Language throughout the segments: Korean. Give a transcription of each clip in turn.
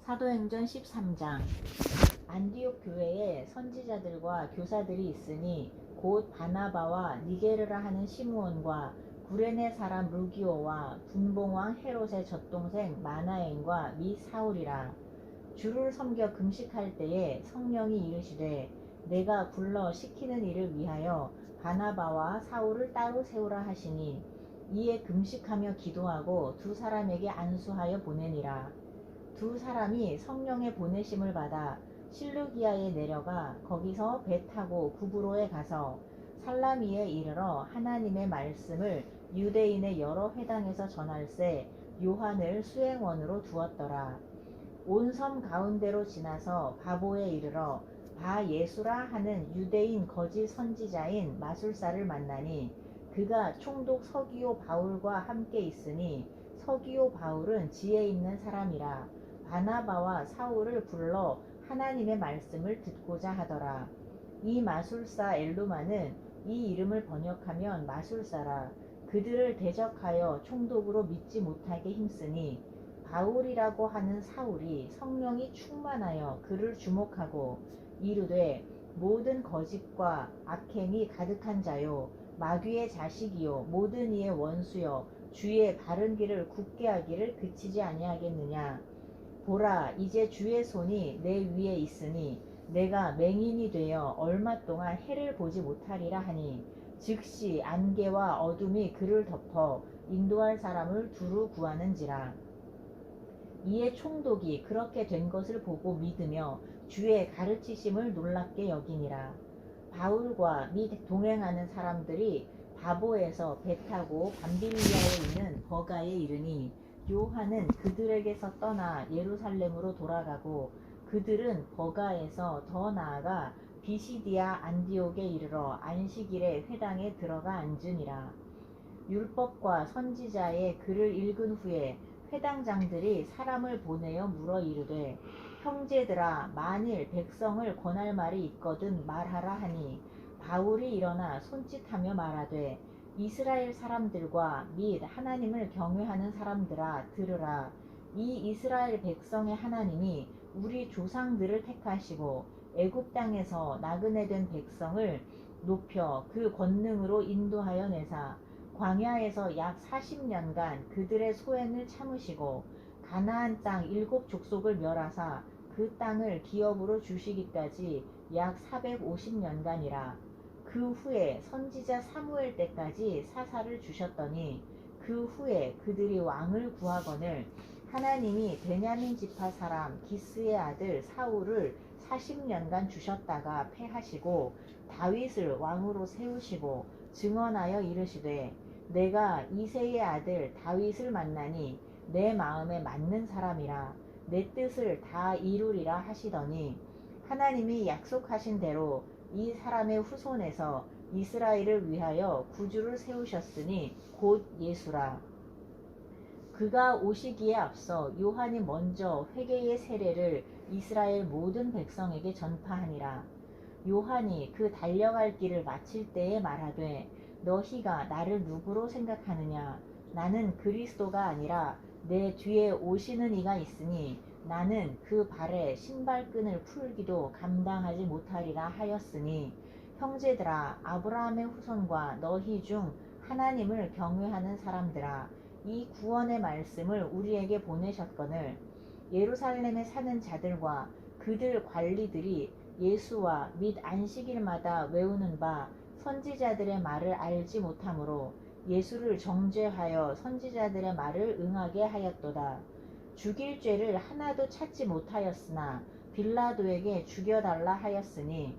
사도행전 13장. 안디옥 교회에 선지자들과 교사들이 있으니 곧 바나바와 니게르라 하는 시므온과 구레네 사람 루기오와 분봉왕 헤롯의 젖동생 마나엔과 및 사울이라. 주를 섬겨 금식할 때에 성령이 이르시되 내가 불러 시키는 일을 위하여 바나바와 사울을 따로 세우라 하시니 이에 금식하며 기도하고 두 사람에게 안수하여 보내니라. 두 사람이 성령의 보내심을 받아 실루기아에 내려가 거기서 배 타고 구브로에 가서 살라미에 이르러 하나님의 말씀을 유대인의 여러 회당에서 전할세 요한을 수행원으로 두었더라. 온 섬 가운데로 지나서 바보에 이르러 바 예수라 하는 유대인 거짓 선지자인 마술사를 만나니 그가 총독 서기오 바울과 함께 있으니 서기오 바울은 지혜 있는 사람이라. 바나바와 사울을 불러 하나님의 말씀을 듣고자 하더라. 이 마술사 엘루마는 이 이름을 번역하면 마술사라. 그들을 대적하여 총독으로 믿지 못하게 힘쓰니 바울이라고 하는 사울이 성령이 충만하여 그를 주목하고 이르되 모든 거짓과 악행이 가득한 자요 마귀의 자식이요 모든 이의 원수요 주의 바른 길을 굳게 하기를 그치지 아니하겠느냐. 보라, 이제 주의 손이 내 위에 있으니 내가 맹인이 되어 얼마 동안 해를 보지 못하리라 하니 즉시 안개와 어둠이 그를 덮어 인도할 사람을 두루 구하는지라. 이에 총독이 그렇게 된 것을 보고 믿으며 주의 가르치심을 놀랍게 여기니라. 바울과 및 동행하는 사람들이 바보에서 배 타고 밤빌리아에 있는 버가에 이르니 요한은 그들에게서 떠나 예루살렘으로 돌아가고 그들은 버가에서 더 나아가 비시디아 안디옥에 이르러 안식일에 회당에 들어가 앉으니라. 율법과 선지자의 글을 읽은 후에 회당장들이 사람을 보내어 물어 이르되 형제들아 만일 백성을 권할 말이 있거든 말하라 하니 바울이 일어나 손짓하며 말하되 이스라엘 사람들과 및 하나님을 경외하는 사람들아 들으라. 이 이스라엘 백성의 하나님이 우리 조상들을 택하시고 애굽 땅에서 나그네 된 백성을 높여 그 권능으로 인도하여 내사 광야에서 약 40년간 그들의 소행을 참으시고 가나안 땅 7족속을 멸하사 그 땅을 기업으로 주시기까지 약 450년간이라. 그 후에 선지자 사무엘 때까지 사사를 주셨더니 그 후에 그들이 왕을 구하거늘 하나님이 베냐민 지파 사람 기스의 아들 사울을 40년간 주셨다가 패하시고 다윗을 왕으로 세우시고 증언하여 이르시되 내가 이새의 아들 다윗을 만나니 내 마음에 맞는 사람이라 내 뜻을 다 이루리라 하시더니 하나님이 약속하신 대로 이 사람의 후손에서 이스라엘을 위하여 구주를 세우셨으니 곧 예수라. 그가 오시기에 앞서 요한이 먼저 회개의 세례를 이스라엘 모든 백성에게 전파하니라. 요한이 그 달려갈 길을 마칠 때에 말하되 너희가 나를 누구로 생각하느냐. 나는 그리스도가 아니라 내 뒤에 오시는 이가 있으니 나는 그 발에 신발끈을 풀기도 감당하지 못하리라 하였으니 형제들아 아브라함의 후손과 너희 중 하나님을 경외하는 사람들아 이 구원의 말씀을 우리에게 보내셨거늘 예루살렘에 사는 자들과 그들 관리들이 예수와 및 안식일마다 외우는 바 선지자들의 말을 알지 못하므로 예수를 정죄하여 선지자들의 말을 응하게 하였도다. 죽일 죄를 하나도 찾지 못하였으나 빌라도에게 죽여달라 하였으니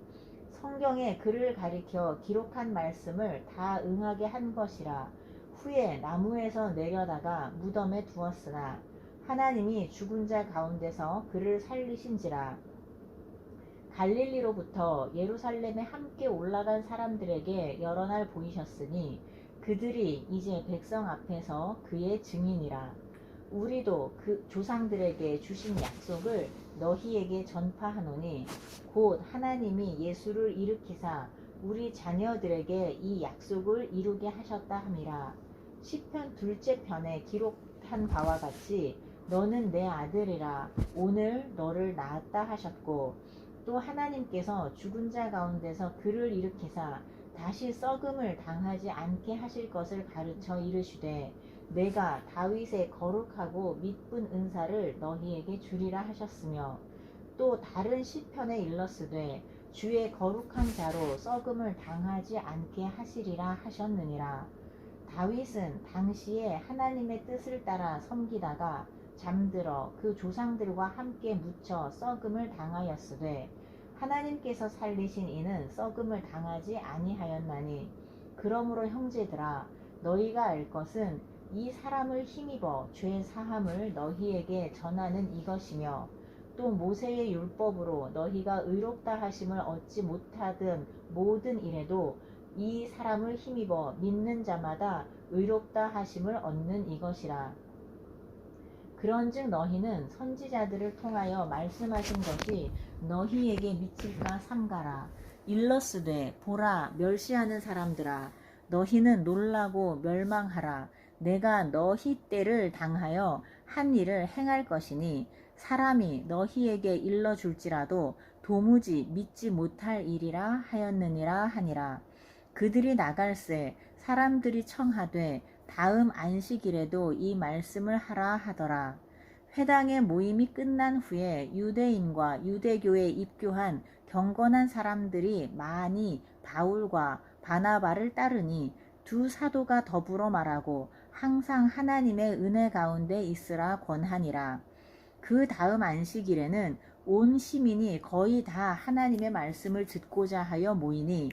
성경에 그를 가리켜 기록한 말씀을 다 응하게 한 것이라. 후에 나무에서 내려다가 무덤에 두었으나 하나님이 죽은 자 가운데서 그를 살리신지라. 갈릴리로부터 예루살렘에 함께 올라간 사람들에게 여러 날 보이셨으니 그들이 이제 백성 앞에서 그의 증인이라. 우리도 그 조상들에게 주신 약속을 너희에게 전파하노니 곧 하나님이 예수를 일으키사 우리 자녀들에게 이 약속을 이루게 하셨다 함이라. 시편 둘째 편에 기록한 바와 같이 너는 내 아들이라 오늘 너를 낳았다 하셨고 또 하나님께서 죽은 자 가운데서 그를 일으키사 다시 썩음을 당하지 않게 하실 것을 가르쳐 이르시되 내가 다윗의 거룩하고 믿은 은사를 너희에게 주리라 하셨으며 또 다른 시편에 일렀으되 주의 거룩한 자로 썩음을 당하지 않게 하시리라 하셨느니라. 다윗은 당시에 하나님의 뜻을 따라 섬기다가 잠들어 그 조상들과 함께 묻혀 썩음을 당하였으되 하나님께서 살리신 이는 썩음을 당하지 아니하였나니 그러므로 형제들아 너희가 알 것은 이 사람을 힘입어 죄 사함을 너희에게 전하는 이것이며 또 모세의 율법으로 너희가 의롭다 하심을 얻지 못하던 모든 일에도 이 사람을 힘입어 믿는 자마다 의롭다 하심을 얻는 이것이라. 그런즉 너희는 선지자들을 통하여 말씀하신 것이 너희에게 미칠까 삼가라. 일러스되 보라 멸시하는 사람들아 너희는 놀라고 멸망하라. 내가 너희 때를 당하여 한 일을 행할 것이니 사람이 너희에게 일러줄지라도 도무지 믿지 못할 일이라 하였느니라 하니라. 그들이 나갈새 사람들이 청하되 다음 안식일에도 이 말씀을 하라 하더라. 회당의 모임이 끝난 후에 유대인과 유대교에 입교한 경건한 사람들이 많이 바울과 바나바를 따르니 두 사도가 더불어 말하고 항상 하나님의 은혜 가운데 있으라 권하니라. 그 다음 안식일에는 온 시민이 거의 다 하나님의 말씀을 듣고자 하여 모이니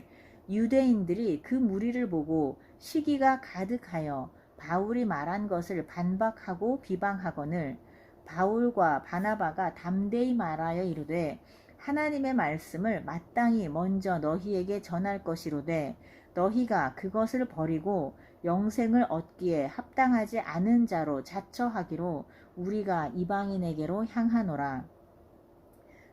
유대인들이 그 무리를 보고 시기가 가득하여 바울이 말한 것을 반박하고 비방하거늘 바울과 바나바가 담대히 말하여 이르되 하나님의 말씀을 마땅히 먼저 너희에게 전할 것이로되 너희가 그것을 버리고 영생을 얻기에 합당하지 않은 자로 자처하기로 우리가 이방인에게로 향하노라.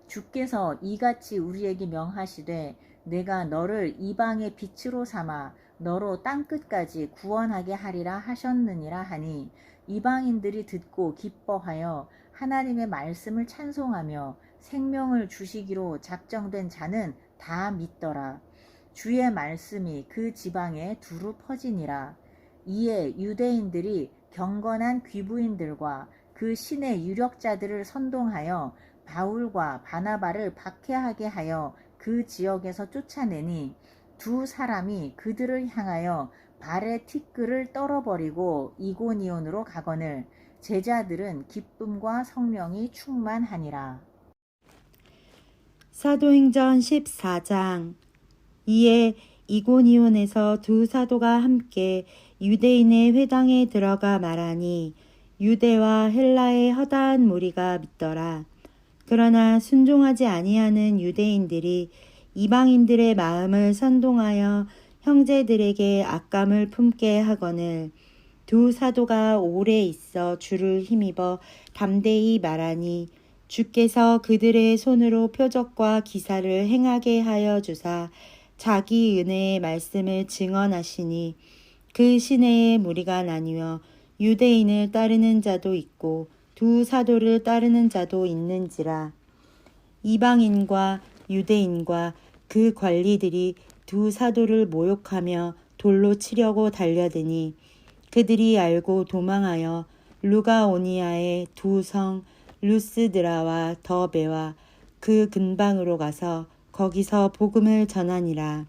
주께서 이같이 우리에게 명하시되 내가 너를 이방의 빛으로 삼아 너로 땅끝까지 구원하게 하리라 하셨느니라 하니 이방인들이 듣고 기뻐하여 하나님의 말씀을 찬송하며 생명을 주시기로 작정된 자는 다 믿더라. 주의 말씀이 그 지방에 두루 퍼지니라. 이에 유대인들이 경건한 귀부인들과 그 신의 유력자들을 선동하여 바울과 바나바를 박해하게 하여 그 지역에서 쫓아내니 두 사람이 그들을 향하여 발의 티끌을 떨어버리고 이고니온으로 가거늘 제자들은 기쁨과 성령이 충만하니라. 사도행전 14장. 이에 이고니온에서 두 사도가 함께 유대인의 회당에 들어가 말하니 유대와 헬라의 허다한 무리가 믿더라. 그러나 순종하지 아니하는 유대인들이 이방인들의 마음을 선동하여 형제들에게 악감을 품게 하거늘 두 사도가 오래 있어 주를 힘입어 담대히 말하니 주께서 그들의 손으로 표적과 기사를 행하게 하여 주사 자기 은혜의 말씀을 증언하시니 그 시내에 무리가 나뉘어 유대인을 따르는 자도 있고 두 사도를 따르는 자도 있는지라. 이방인과 유대인과 그 관리들이 두 사도를 모욕하며 돌로 치려고 달려드니 그들이 알고 도망하여 루가오니아의 두 성 루스드라와 더베와 그 근방으로 가서 거기서 복음을 전하니라.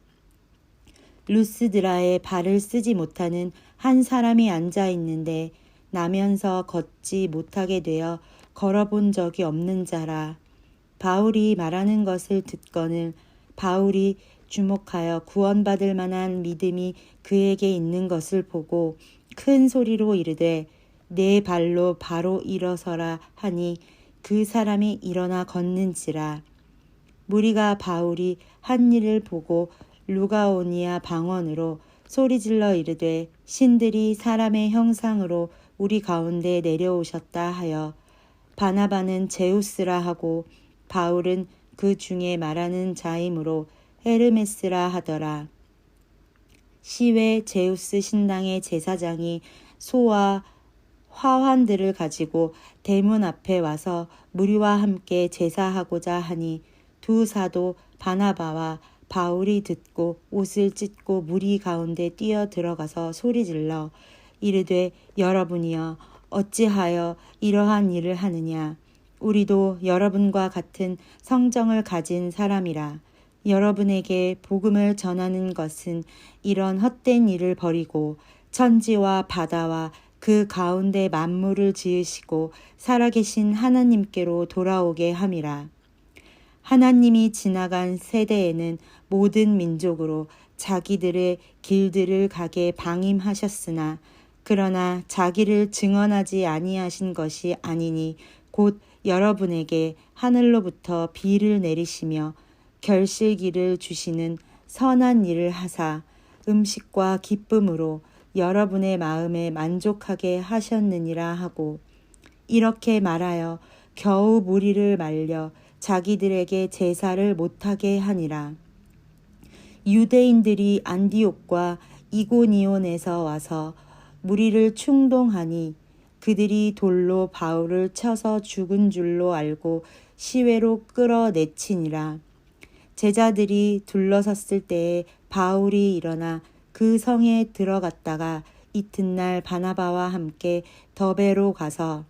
루스드라에 발을 쓰지 못하는 한 사람이 앉아 있는데 나면서 걷지 못하게 되어 걸어본 적이 없는 자라. 바울이 말하는 것을 듣거늘 바울이 주목하여 구원받을 만한 믿음이 그에게 있는 것을 보고 큰 소리로 이르되 내 발로 바로 일어서라 하니 그 사람이 일어나 걷는지라. 무리가 바울이 한 일을 보고 루가오니아 방언으로 소리질러 이르되 신들이 사람의 형상으로 우리 가운데 내려오셨다 하여 바나바는 제우스라 하고 바울은 그 중에 말하는 자이므로 헤르메스라 하더라. 시외 제우스 신당의 제사장이 소와 화환들을 가지고 대문 앞에 와서 무리와 함께 제사하고자 하니 두 사도 바나바와 바울이 듣고 옷을 찢고 무리 가운데 뛰어 들어가서 소리질러 이르되 여러분이여 어찌하여 이러한 일을 하느냐. 우리도 여러분과 같은 성정을 가진 사람이라. 여러분에게 복음을 전하는 것은 이런 헛된 일을 버리고 천지와 바다와 그 가운데 만물을 지으시고 살아계신 하나님께로 돌아오게 함이라. 하나님이 지나간 세대에는 모든 민족으로 자기들의 길들을 가게 방임하셨으나 그러나 자기를 증언하지 아니하신 것이 아니니 곧 여러분에게 하늘로부터 비를 내리시며 결실기를 주시는 선한 일을 하사 음식과 기쁨으로 여러분의 마음에 만족하게 하셨느니라 하고 이렇게 말하여 겨우 무리를 말려 자기들에게 제사를 못하게 하니라. 유대인들이 안디옥과 이고니온에서 와서 무리를 충동하니 그들이 돌로 바울을 쳐서 죽은 줄로 알고 시외로 끌어내치니라. 제자들이 둘러섰을 때에 바울이 일어나 그 성에 들어갔다가 이튿날 바나바와 함께 더베로 가서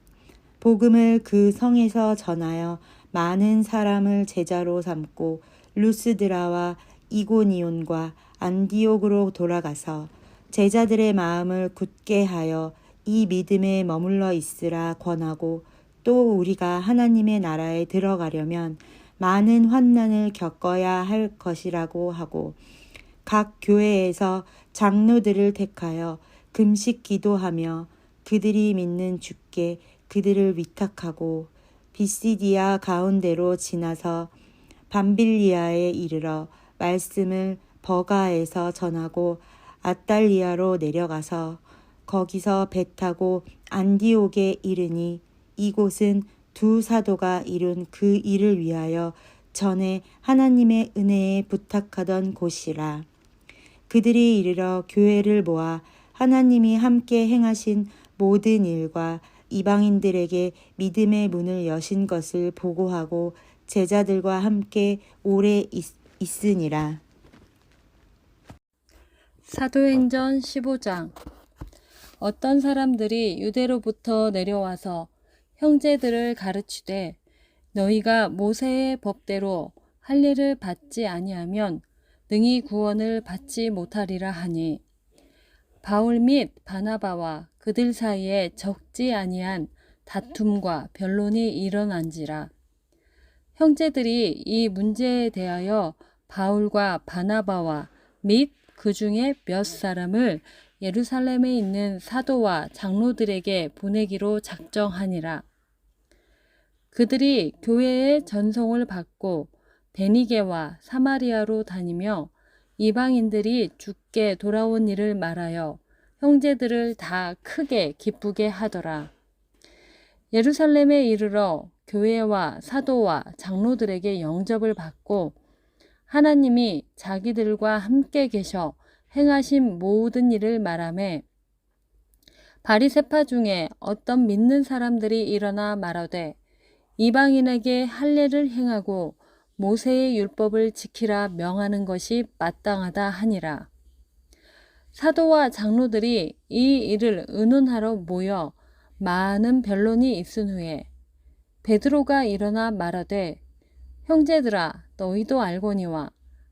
복음을 그 성에서 전하여 많은 사람을 제자로 삼고 루스드라와 이고니온과 안디옥으로 돌아가서 제자들의 마음을 굳게 하여 이 믿음에 머물러 있으라 권하고 또 우리가 하나님의 나라에 들어가려면 많은 환난을 겪어야 할 것이라고 하고 각 교회에서 장로들을 택하여 금식 기도하며 그들이 믿는 주께 그들을 위탁하고 비시디아 가운데로 지나서 밤빌리아에 이르러 말씀을 버가에서 전하고 아달리아로 내려가서 거기서 배 타고 안디옥에 이르니 이곳은 두 사도가 이룬 그 일을 위하여 전에 하나님의 은혜에 부탁하던 곳이라. 그들이 이르러 교회를 모아 하나님이 함께 행하신 모든 일과 이방인들에게 믿음의 문을 여신 것을 보고하고 제자들과 함께 오래 있으니라. 사도행전 15장. 어떤 사람들이 유대로부터 내려와서 형제들을 가르치되 너희가 모세의 법대로 할례를 받지 아니하면 능히 구원을 받지 못하리라 하니 바울 및 바나바와 그들 사이에 적지 아니한 다툼과 변론이 일어난지라. 형제들이 이 문제에 대하여 바울과 바나바와 및 그 중에 몇 사람을 예루살렘에 있는 사도와 장로들에게 보내기로 작정하니라. 그들이 교회의 전송을 받고 베니게와 사마리아로 다니며 이방인들이 주께 돌아온 일을 말하여 형제들을 다 크게 기쁘게 하더라. 예루살렘에 이르러 교회와 사도와 장로들에게 영접을 받고 하나님이 자기들과 함께 계셔 행하신 모든 일을 말하매 바리새파 중에 어떤 믿는 사람들이 일어나 말하되 이방인에게 할례를 행하고 모세의 율법을 지키라 명하는 것이 마땅하다 하니라. 사도와 장로들이 이 일을 의논하러 모여 많은 변론이 있은 후에 베드로가 일어나 말하되 형제들아 너희도 알거니와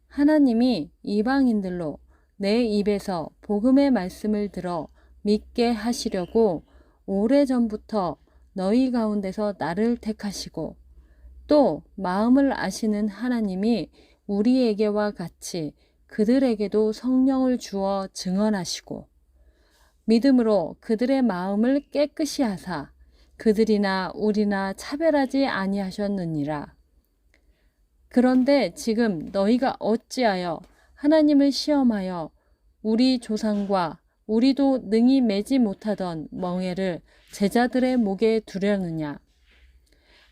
하나님이 이방인들로 내 입에서 복음의 말씀을 들어 믿게 하시려고 오래전부터 너희 가운데서 나를 택하시고 또 마음을 아시는 하나님이 우리에게와 같이 그들에게도 성령을 주어 증언하시고 믿음으로 그들의 마음을 깨끗이 하사 그들이나 우리나 차별하지 아니하셨느니라. 그런데 지금 너희가 어찌하여 하나님을 시험하여 우리 조상과 우리도 능히 매지 못하던 멍에를 제자들의 목에 두려느냐.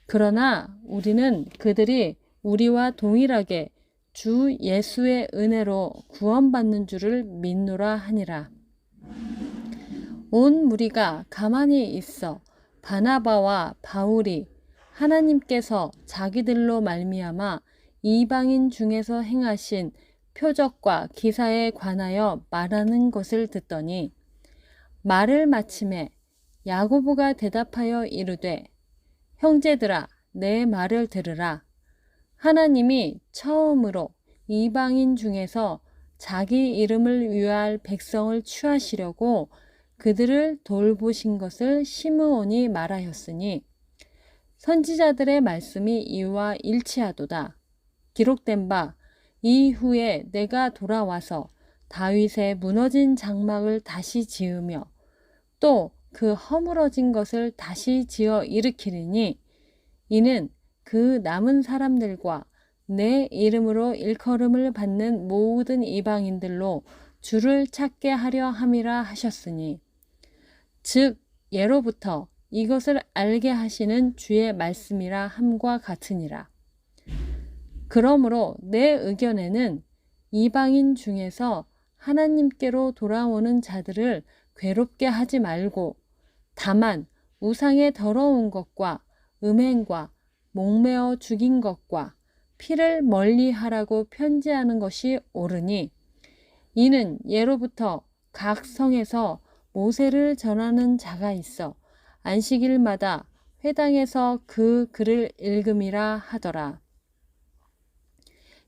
그러나 우리는 그들이 우리와 동일하게 주 예수의 은혜로 구원받는 줄을 믿노라 하니라. 온 무리가 가만히 있어 바나바와 바울이 하나님께서 자기들로 말미암아 이방인 중에서 행하신 표적과 기사에 관하여 말하는 것을 듣더니 말을 마침에 야고보가 대답하여 이르되 형제들아 내 말을 들으라. 하나님이 처음으로 이방인 중에서 자기 이름을 위할 백성을 취하시려고 그들을 돌보신 것을 시므온이 말하였으니 선지자들의 말씀이 이와 일치하도다. 기록된 바 이후에 내가 돌아와서 다윗의 무너진 장막을 다시 지으며 또 그 허물어진 것을 다시 지어 일으키리니 이는 그 남은 사람들과 내 이름으로 일컬음을 받는 모든 이방인들로 주를 찾게 하려 함이라 하셨으니 즉 예로부터 이것을 알게 하시는 주의 말씀이라 함과 같으니라. 그러므로 내 의견에는 이방인 중에서 하나님께로 돌아오는 자들을 괴롭게 하지 말고 다만 우상의 더러운 것과 음행과 목매어 죽인 것과 피를 멀리하라고 편지하는 것이 옳으니 이는 예로부터 각 성에서 모세를 전하는 자가 있어 안식일마다 회당에서 그 글을 읽음이라 하더라.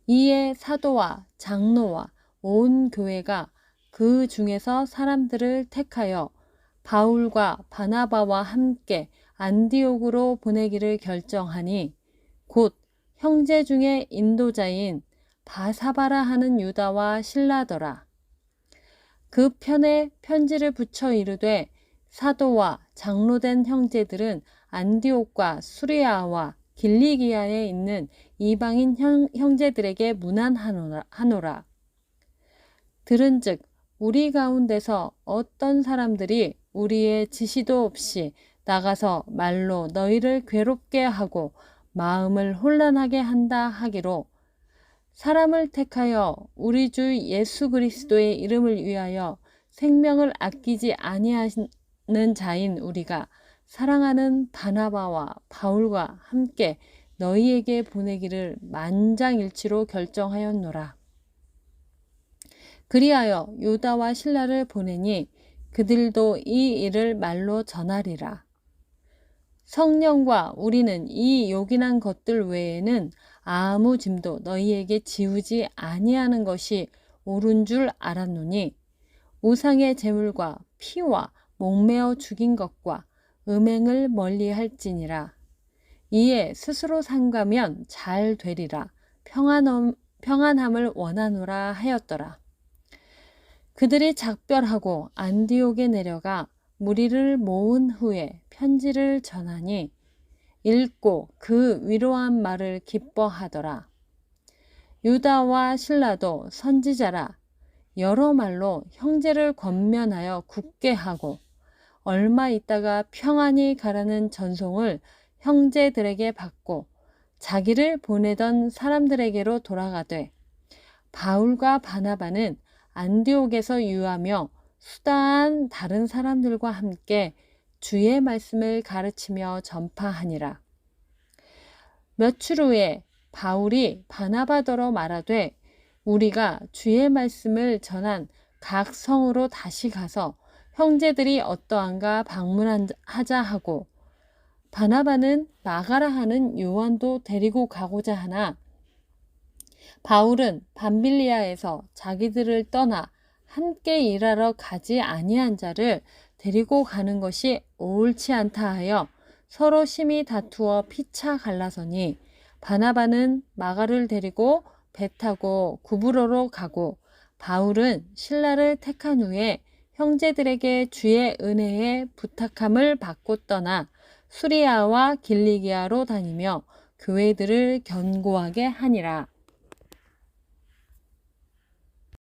이에 사도와 장로와 온 교회가 그 중에서 사람들을 택하여 바울과 바나바와 함께 안디옥으로 보내기를 결정하니 곧 형제 중에 인도자인 바사바라 하는 유다와 실라더라. 그 편에 편지를 붙여 이르되 사도와 장로된 형제들은 안디옥과 수리아와 길리기아에 있는 이방인 형제들에게 문안하노라. 들은즉 우리 가운데서 어떤 사람들이 우리의 지시도 없이 나가서 말로 너희를 괴롭게 하고 마음을 혼란하게 한다 하기로 사람을 택하여 우리 주 예수 그리스도의 이름을 위하여 생명을 아끼지 아니하는 자인 우리가 사랑하는 바나바와 바울과 함께 너희에게 보내기를 만장일치로 결정하였노라. 그리하여 유다와 실라를 보내니 그들도 이 일을 말로 전하리라. 성령과 우리는 이 요긴한 것들 외에는 아무 짐도 너희에게 지우지 아니하는 것이 옳은 줄 알았노니 우상의 제물과 피와 목매어 죽인 것과 음행을 멀리할지니라. 이에 스스로 삼가면 잘 되리라. 평안함을 원하노라 하였더라. 그들이 작별하고 안디옥에 내려가 무리를 모은 후에 편지를 전하니 읽고 그 위로한 말을 기뻐하더라. 유다와 실라도 선지자라 여러 말로 형제를 권면하여 굳게 하고 얼마 있다가 평안히 가라는 전송을 형제들에게 받고 자기를 보내던 사람들에게로 돌아가되 바울과 바나바는 안디옥에서 유하며 수다한 다른 사람들과 함께 주의 말씀을 가르치며 전파하니라. 며칠 후에 바울이 바나바더러 말하되 우리가 주의 말씀을 전한 각 성으로 다시 가서 형제들이 어떠한가 방문하자 하고 바나바는 마가라 하는 요한도 데리고 가고자 하나 바울은 밤빌리아에서 자기들을 떠나 함께 일하러 가지 아니한 자를 데리고 가는 것이 옳지 않다 하여 서로 심히 다투어 피차 갈라서니 바나바는 마가를 데리고 배 타고 구브로로 가고 바울은 실라를 택한 후에 형제들에게 주의 은혜에 부탁함을 받고 떠나 수리아와 길리기아로 다니며 교회들을 견고하게 하니라.